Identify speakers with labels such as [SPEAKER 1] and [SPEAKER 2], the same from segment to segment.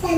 [SPEAKER 1] जी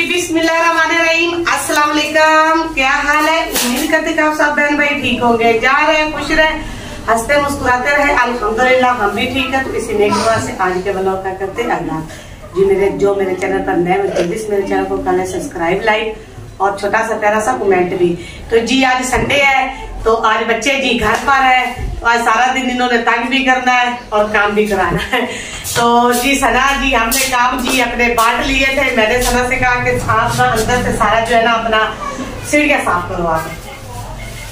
[SPEAKER 1] बिस्मिल्लाहिर्रहमानिर्रहीम, अस्सलाम वालेकुम। क्या हाल है? उम्मीद करते कि आप सब बहन भाई ठीक होंगे, जा रहे खुश रहे, हंसते मुस्कुराते रहे। अल्हम्दुलिल्लाह हम भी ठीक है। तो इसी नेक दुआ से आज के ब्लॉग क्या करते हैं अल्लाह जी मेरे चैनल पर नए जल्दी से मेरे चैनल को कर ले सब्सक्राइब, लाइक और छोटा सा प्यारा सा कमेंट भी। तो जी आज संडे है, तो आज बच्चे जी घर पर है, तो आज सारा दिन इन्होंने तंग भी करना है और काम भी कराना है। तो जी सना जी हमने काम जी अपने बांट लिए थे। मैंने सना से कहा कि आप ना अंदर से सारा जो है ना अपना सीढ़ियाँ साफ करो, आप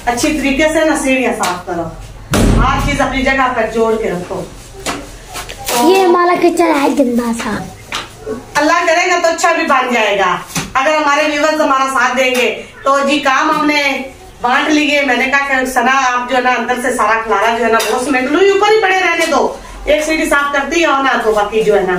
[SPEAKER 1] अच्छी तरीके से ना सीढ़ियाँ साफ करो, हर चीज अपनी जगह पर जोड़ के रखो। तो
[SPEAKER 2] ये हमारा किचन है गंदा सा,
[SPEAKER 1] अल्लाह करेगा तो अच्छा भी बन जाएगा अगर हमारे व्यूअर्स हमारा साथ देंगे। तो जी काम हमने बांट लिए। मैंने कहा कि सना आप जो है ना अंदर से सारा खलारा जो है ना वो समेट लो, ऊपर ही पड़े रहने दो, एक सीढ़ी साफ करती हो ना तो बाकी जो है ना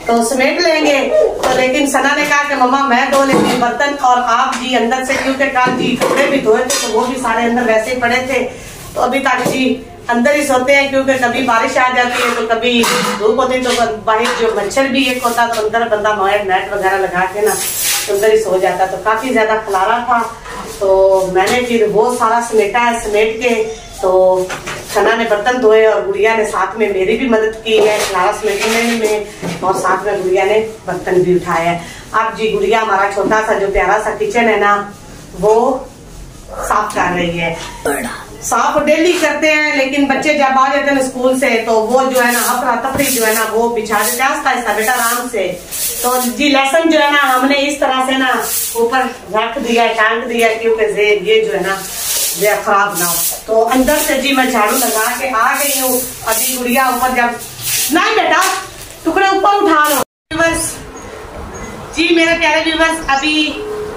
[SPEAKER 1] तो समेट लेंगे। तो लेकिन सना ने कहा कि मम्मा मैं धो लेती बर्तन और आप जी अंदर से, क्योंकि कल जी कपड़े भी धोए थे तो वो भी सारे अंदर वैसे ही पड़े थे। तो अभी तक जी अंदर ही सोते हैं, क्योंकि कभी बारिश आ जाती है तो कभी धूप होती है, तो बाहर जो मच्छर भी एक होता तो अंदर बंदा नेट वगैरह लगा के ना अंदर ही सो जाता। तो काफी ज्यादा खलारा था, तो मैंने फिर वो सारा समेटा है। समेट के तो सना ने बर्तन धोए और गुड़िया ने साथ में मेरी भी मदद की है खलारा समेटने में, और साथ में गुड़िया ने बर्तन भी उठाया है। अब जी गुड़िया हमारा छोटा सा जो प्यारा सा किचन है ना वो साफ कर रही है। साफ डेली करते हैं, लेकिन बच्चे जब आ जाते हैं स्कूल से तो वो जो है ना अफरा तफरी जो है ना वो बिछा देते आस्ता आस्ता बेटा आराम से। तो जी लहसुन जो है ना हमने इस तरह से ना ऊपर रख दिया, टांग दिया, क्योंकि ये जो है ना ये खराब ना हो। तो अंदर से जी मैं झाड़ू लगा के आ गई हूँ। अभी गुड़िया ऊपर जब नहीं बेटा टुकड़े ऊपर उठा लो। व्यूअर्स जी मेरे प्यारे व्यूअर्स अभी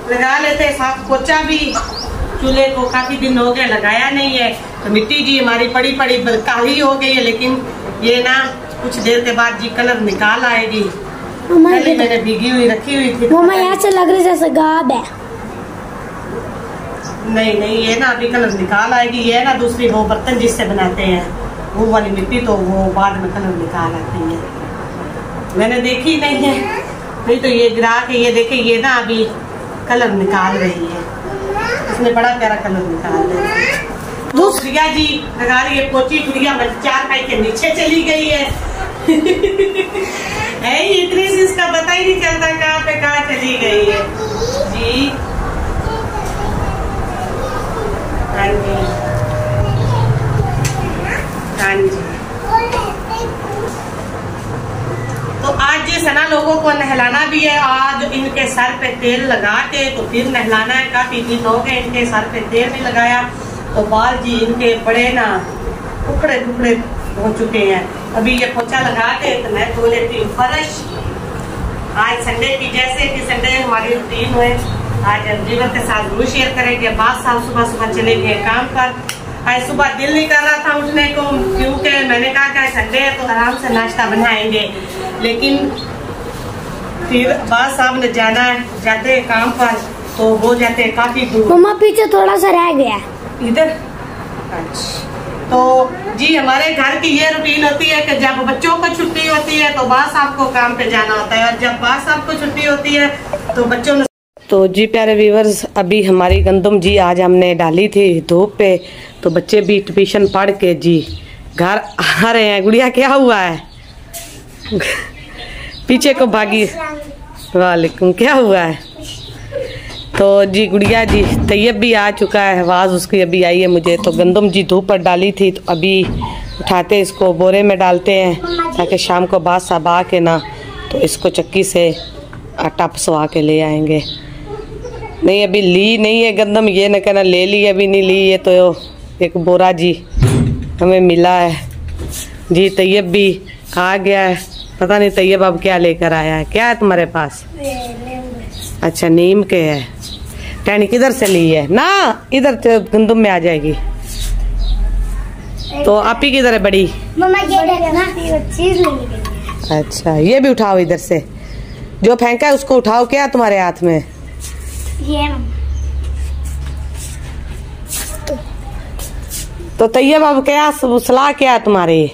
[SPEAKER 1] लगा लेते साथ पोचा भी, चूल्हे को काफी दिन हो गए लगाया नहीं है। तो मिट्टी जी हमारी पड़ी पड़ी काली हो गई है, लेकिन ये ना कुछ देर के बाद जी कलर निकाल आएगी। पहले मैंने भीगी हुई रखी हुई थी।
[SPEAKER 2] मम्मा यहाँ से लग रही जैसे गाब है।
[SPEAKER 1] नहीं ये ना अभी कलर निकाल आएगी। ये ना दूसरी वो बर्तन जिससे बनाते हैं वो वाली मिट्टी, तो वो बाद में कलर निकाल आती है। मैंने देखी नहीं है, नहीं तो ये गिरा के ये देखे ये ना अभी कलर निकाल रही है। इसने बड़ा प्यारा कलर निकाल दिया। गुड़िया जी लगा रही है पोची। गुड़िया चार पाई के नीचे चली गई है। इतनी सी इसका पता ही नहीं चलता कहाँ पे कहाँ चली गई है जी। हाँ जी हाँ जी। तो आज जी सना लोगों को नहलाना भी है। आज इनके सर पे तेल लगा के तो फिर नहलाना है। काफी दिन हो गए इनके सर पे तेल नहीं लगाया, तो बाल जी इनके बड़े ना टुकड़े टुकड़े हो चुके हैं। अभी ये पोछा लगा के तो मैं धो लेती हूँ फर्श। आज संडे की, जैसे कि संडे हमारी रूटीन है, आज जीवन के साथ जरूर शेयर करेंगे। बाद साहब सुबह सुबह चले गए काम पर। आज सुबह दिल नहीं कर रहा था उठने को, क्योंकि मैंने कहा कि संडे है तो आराम से नाश्ता बनाएंगे, लेकिन फिर बास साहब ने जाना है, जाते हैं काम पर तो वो जाते हैं काफी दूर।
[SPEAKER 2] मम्मा पीछे थोड़ा सा रह गया
[SPEAKER 1] इधर। अच्छा तो जी हमारे घर की ये रूटीन होती है कि जब बच्चों को छुट्टी होती है तो बास साहब को काम पे जाना होता है, और जब बास साहब को छुट्टी होती है तो बच्चों ने। तो जी प्यारे व्यूअर्स अभी हमारी गंदम जी आज हमने डाली थी धूप पे, तो बच्चे भी ट्यूशन पढ़ के जी घर आ रहे हैं। गुड़िया क्या हुआ है? पीछे को भागी। वालेकुम, क्या हुआ है? तो जी गुड़िया जी तैयब भी आ चुका है, आवाज़ उसकी अभी आई है मुझे। तो गंदम जी धूप पर डाली थी, तो अभी उठाते इसको बोरे में डालते हैं ताकि शाम को बाद साहब आ के ना तो इसको चक्की से आटा पसवा के ले आएंगे। नहीं अभी ली नहीं है गंदम, ये न कहना ले ली, अभी नहीं ली। ये तो एक बोरा जी हमें मिला है जी। तैयब भी आ गया है, पता नहीं तैयब अब क्या लेकर आया है। क्या है तुम्हारे पास? अच्छा नीम के है। टहनी किधर से ली है ना? इधर गंदम में आ जाएगी। तो आप ही किधर है बड़ी?
[SPEAKER 2] मम्मा ये ना चीज लेने के लिए।
[SPEAKER 1] अच्छा ये भी उठाओ, इधर से जो फेंका है उसको उठाओ। क्या तुम्हारे हाथ में?
[SPEAKER 2] ये
[SPEAKER 1] तो तैयब अब क्या सलाह क्या है तुम्हारी?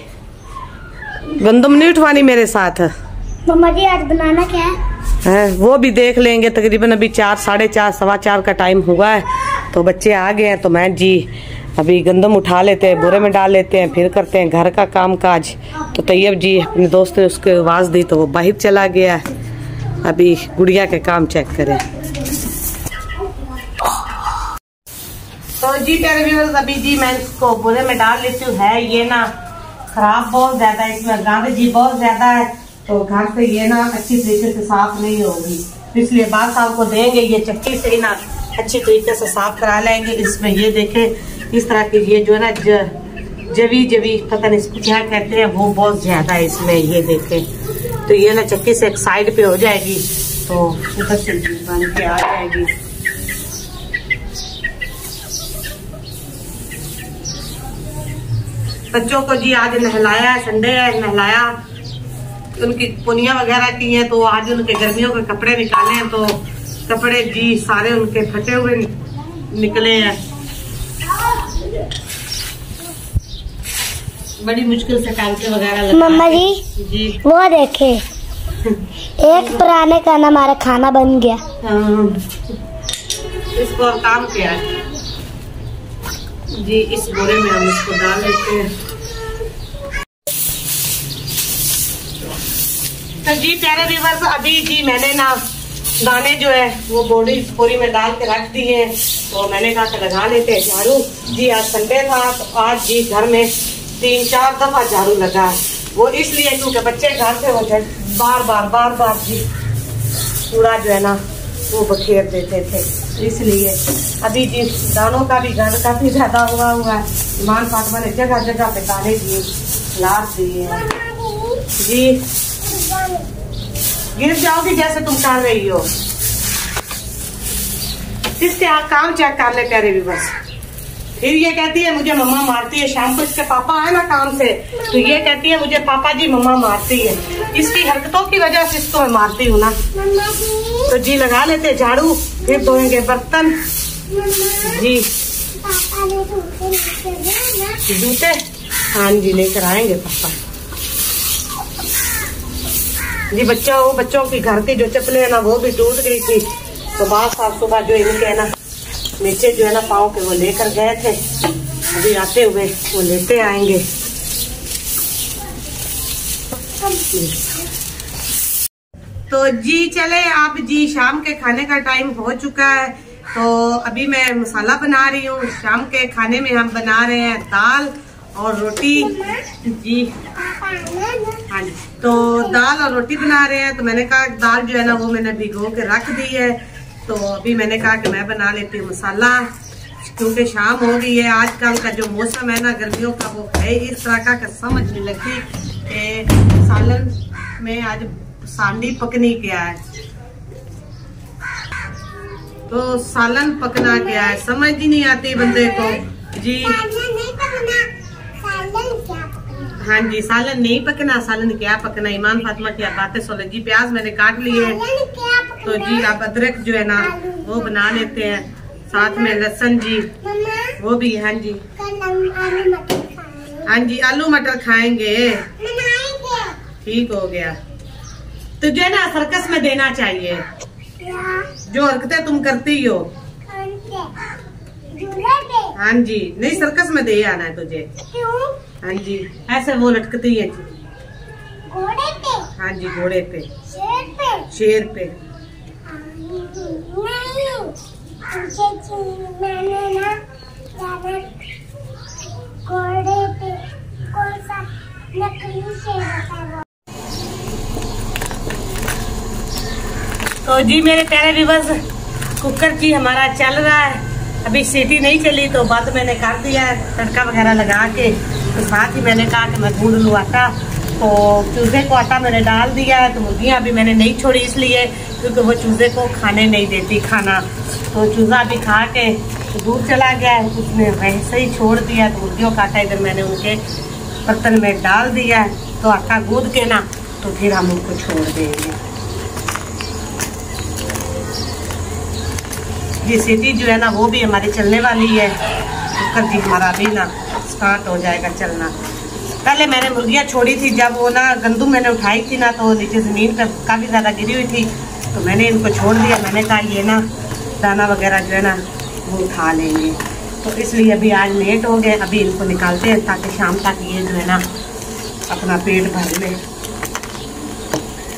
[SPEAKER 1] गंदम नहीं उठवानी मेरे साथ?
[SPEAKER 2] मम्मा जी आज बनाना क्या है?
[SPEAKER 1] वो भी देख लेंगे। तकरीबन अभी 4, 4:30, 4:15 का टाइम हुआ है, तो बच्चे आ गए हैं। तो मैं जी अभी गंदम उठा लेते हैं, बोरे में डाल लेते हैं, फिर करते हैं घर का काम काज। तो तैयब जी अपने दोस्त ने उसके आवाज़ दी तो वो बाहर चला गया। अभी गुड़िया के काम चेक करें। तो जी प्यारे व्यूअर्स, अभी जी मैं इसको बोरे में डाल लेती हूँ। है ये ना खराब बहुत ज्यादा है, इसमें गंद जी बहुत ज्यादा है, तो घर से ये ना अच्छी तरीके से साफ नहीं होगी, इसलिए बाद साहब को देंगे। ये चक्की से ना अच्छी तरीके से साफ करा लेंगे। इसमें ये देखें इस तरह की ये जो है ना जवी पता नहीं इसको क्या कहते हैं, वो बहुत ज्यादा है इसमें। ये देखें तो ये ना चक्की से एक साइड पे हो जाएगी, तो उधर से बन के आ जाएगी। बच्चों को जी आज नहलाया है, संडे है, नहलाया, उनकी पुनिया वगैरह की हैं, तो आज उनके गर्मियों के कपड़े निकाले हैं, तो कपड़े जी सारे उनके फटे हुए निकले हैं। बड़ी मुश्किल से टांके वगैरह
[SPEAKER 2] मम्मा जी वो देखे एक पुराने का ना हमारा खाना बन गया।
[SPEAKER 1] इसको और काम किया है जी। इस बोरे में हम इसको डाल लेते हैं। तो जी प्यारे व्यूअर्स, अभी जी मैंने ना दाने जो है वो बोरी में डाल के रख दिए, तो मैंने कहा कि लगा लेते हैं झाड़ू। जी आज संडे था, तो आज जी घर में 3-4 दफा झाड़ू लगा। वो इसलिए क्योंकि बच्चे घर से वो बार बार जी कूड़ा जो है ना वो बखेर देते थे, इसलिए अभी जी दानों का भी गंद काफी ज्यादा हुआ है। ईमान फातिमा ने जगह जगह पे दाने दिए, लाद दिए हैं जी। गिर जाओगी जैसे तुम कर रही हो। इसके काम चेक कर ले प्यारे व्यूअर्स। फिर ये कहती है मुझे मम्मा मारती है। शाम को इसके पापा आए ना काम से, तो ये कहती है मुझे पापा जी मम्मा मारती है। इसकी हरकतों की वजह से इसको मैं मारती हूँ ना। तो जी लगा लेते झाड़ू, फिर धोएंगे बर्तन जी। जूते हाँ जी लेकर आएंगे पापा जी। बच्चों की घर की जो चप्पलें है ना वो भी टूट गई थी, तो बाद साहब सुबह जो इनके ना नीचे जो है ना पाँव के वो लेकर गए थे, अभी आते हुए वो लेते आएंगे। तो जी चले आप जी शाम के खाने का टाइम हो चुका है, तो अभी मैं मसाला बना रही हूँ। शाम के खाने में हम बना रहे हैं दाल और रोटी जी। हाँ जी, तो दाल और रोटी बना रहे हैं। तो मैंने कहा दाल जो है ना वो मैंने भिगो के रख दी है, तो अभी मैंने कहा कि मैं बना लेती हूँ मसाला, क्योंकि शाम हो गई है। आजकल का जो मौसम है ना गर्मियों का, वो है इस तरह का समझ नहीं लगती कि सालन में आज सांडी पकनी क्या है, तो सालन पकना क्या है समझ ही नहीं आती बंदे को जी। हाँ जी सालन नहीं पकना, सालन क्या पकना। ईमान फातिमा की बातें सुन जी। प्याज मैंने काट लिए है, तो जी आप अदरक जो है ना वो बना लेते हैं, साथ में लहसुन जी वो भी। हाँ जी हाँ जी आलू मटर खाएंगे, ठीक हो गया। तो जो है ना सर्कस में देना चाहिए जो हरकतें तुम करती हो। हाँ जी नहीं सर्कस में दे आना है तुझे। हाँ जी ऐसे वो लटकती है घोड़े पे। हाँ जी घोड़े पे, शेर पे। मैंने ना घोड़े पे कौन सा नकली शेर है। तो जी मेरे प्यारे व्यूअर्स, कुकर जी हमारा चल रहा है। अभी सीटी नहीं चली तो बाद मैंने कर दिया है तड़का वगैरह लगा के। तो साथ ही मैंने कहा कि मैं गूंद लूँ आटा, तो चूजे को आटा मैंने डाल दिया है। तो मुर्गियाँ अभी मैंने नहीं छोड़ी इसलिए क्योंकि वो चूजे को खाने नहीं देती खाना, तो चूजा अभी खा के तो दूर चला गया है, उसने वैसे ही छोड़ दिया। तो मुर्गियों का आटा इधर मैंने उनके बर्तन में डाल दिया है, तो आटा गूंद के ना तो फिर हम उनको छोड़ देंगे। ये सीटी जो है ना वो भी हमारी चलने वाली है। कुकर जी हमारा अभी ना स्टार्ट हो जाएगा चलना। पहले मैंने मुर्गियाँ छोड़ी थी, जब वो ना गंदम मैंने उठाई थी ना तो नीचे ज़मीन पर काफ़ी ज़्यादा गिरी हुई थी, तो मैंने इनको छोड़ दिया। मैंने कहा ये ना दाना वगैरह जो है ना वो उठा लेंगे, तो इसलिए अभी आज लेट हो गए। अभी इनको निकालते हैं ताकि शाम तक ये जो है ना अपना पेट भर ले।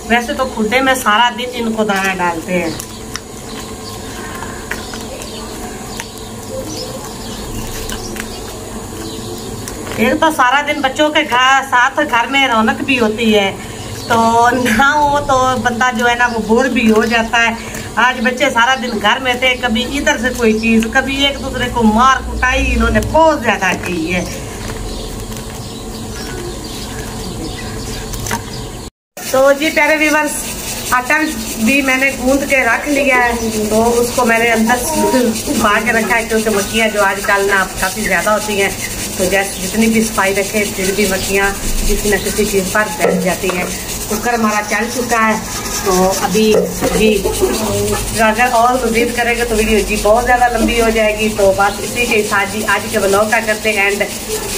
[SPEAKER 1] वैसे तो खुदे में सारा दिन इनको दाना डालते हैं। एक तो सारा दिन बच्चों के साथ घर में रौनक भी होती है, तो ना हो तो बंदा जो है ना वो बोर भी हो जाता है। आज बच्चे सारा दिन घर में थे, कभी इधर से कोई चीज, कभी एक दूसरे को मार कुटाई इन्होंने बहुत ज्यादा की है। तो जी प्यारे व्यूअर्स, आटा भी मैंने गूंद के रख लिया है, तो उसको मैंने अंदर छुपा के रखा है, क्योंकि मक्खियाँ जो आजकल ना काफ़ी ज़्यादा होती हैं, तो जैसे जितनी भी सफाई रखे फिर भी मक्खियाँ किसी न किसी चीज़ पर बैठ जाती हैं। कुकर हमारा चल चुका है, तो अभी जी अगर और मज़ीद करेंगे तो वीडियो जी बहुत ज़्यादा लंबी हो जाएगी। तो बस इसी के साथ जी आज के ब्लॉग का करते हैं एंड।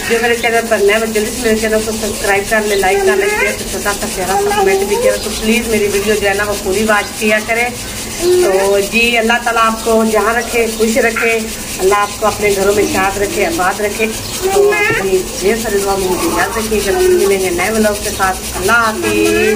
[SPEAKER 1] जो मेरे चैनल पर नए जल्दी से मेरे चैनल को सब्सक्राइब कर ले, लाइक कर ले, शेयर छोटा सा प्यारा सा कमेंट भी किया, तो प्लीज़ मेरी वीडियो जो है ना वो पूरी वॉच किया करें। तो जी अल्लाह ताला आपको जहाँ रखे खुश रखे, अल्लाह आपको अपने घरों में शाद रखे, आबाद रखे। तो ढेर सारी दुआ में मुझे याद रखिएगा। मिलेंगे नए ब्लॉग के साथ। अल्लाह हाफिज़।